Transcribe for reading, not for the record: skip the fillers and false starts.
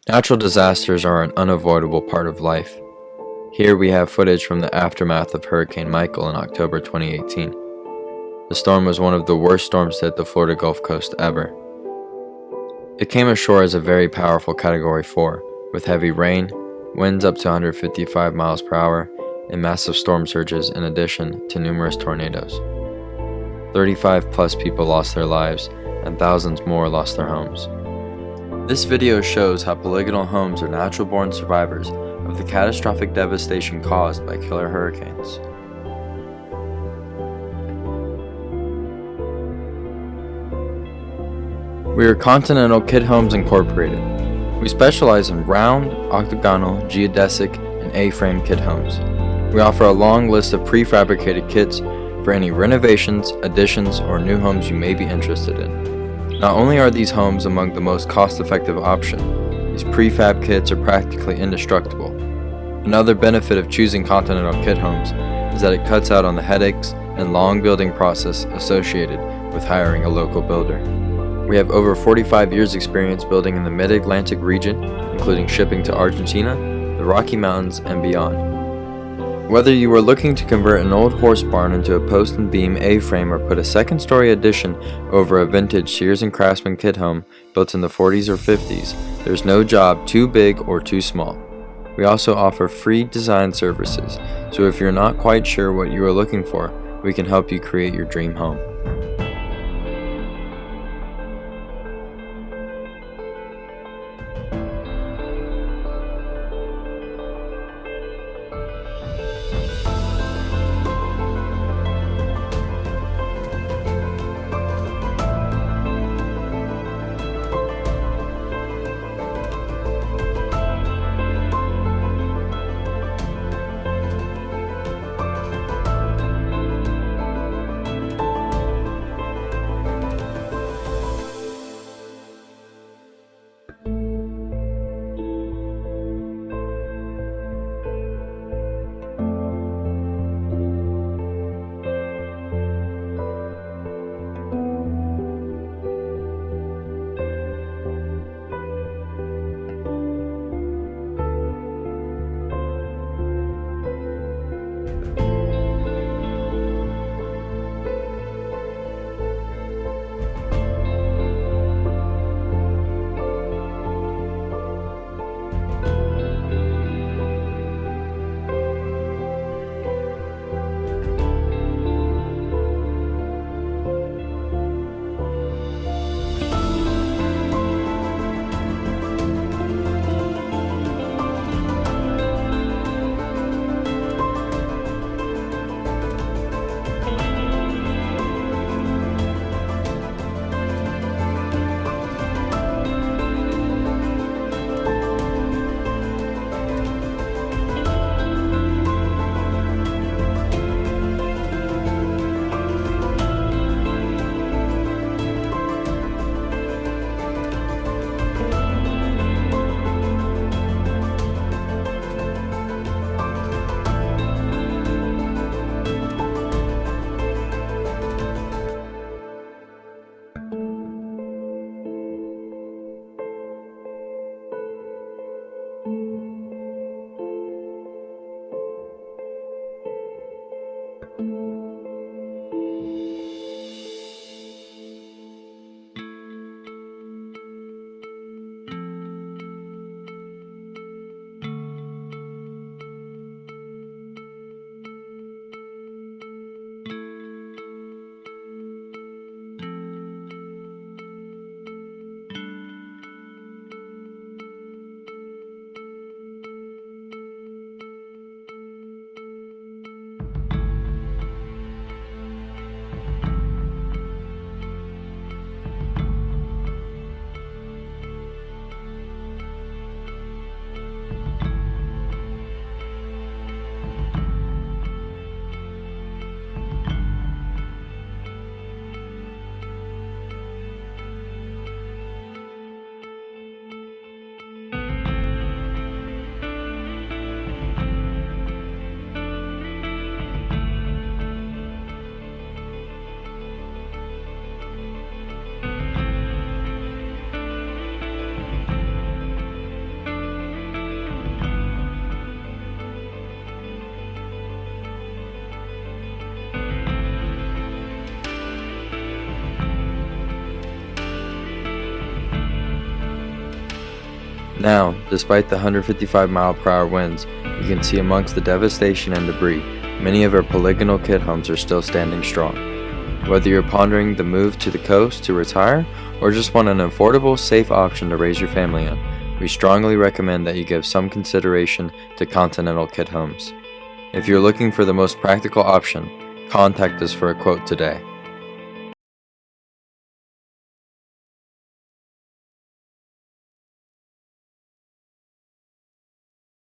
Natural disasters are an unavoidable part of life. Here we have footage from the aftermath of Hurricane Michael in October 2018. The storm was one of the worst storms to hit the Florida Gulf Coast ever. It came ashore as a very powerful Category 4, with heavy rain, winds up to 155 miles per hour, and massive storm surges in addition to numerous tornadoes. 35 plus people lost their lives, and thousands more lost their homes. This video shows how polygonal homes are natural-born survivors of the catastrophic devastation caused by killer hurricanes. We are Continental Kit Homes Incorporated. We specialize in round, octagonal, geodesic, and A-frame kit homes. We offer a long list of prefabricated kits for any renovations, additions, or new homes you may be interested in. Not only are these homes among the most cost-effective option, these prefab kits are practically indestructible. Another benefit of choosing Continental Kit Homes is that it cuts out on the headaches and long building process associated with hiring a local builder. We have over 45 years experience building in the Mid-Atlantic region, including shipping to Argentina, the Rocky Mountains, and beyond. Whether you are looking to convert an old horse barn into a post and beam A-frame or put a second-story addition over a vintage Sears & Craftsman kit home built in the 40s or 50s, there's no job too big or too small. We also offer free design services, so if you're not quite sure what you are looking for, we can help you create your dream home. Now, despite the 155-mile-per-hour winds, you can see amongst the devastation and debris, many of our polygonal kid homes are still standing strong. Whether you're pondering the move to the coast to retire, or just want an affordable, safe option to raise your family in, we strongly recommend that you give some consideration to Continental Kid Homes. If you're looking for the most practical option, contact us for a quote today.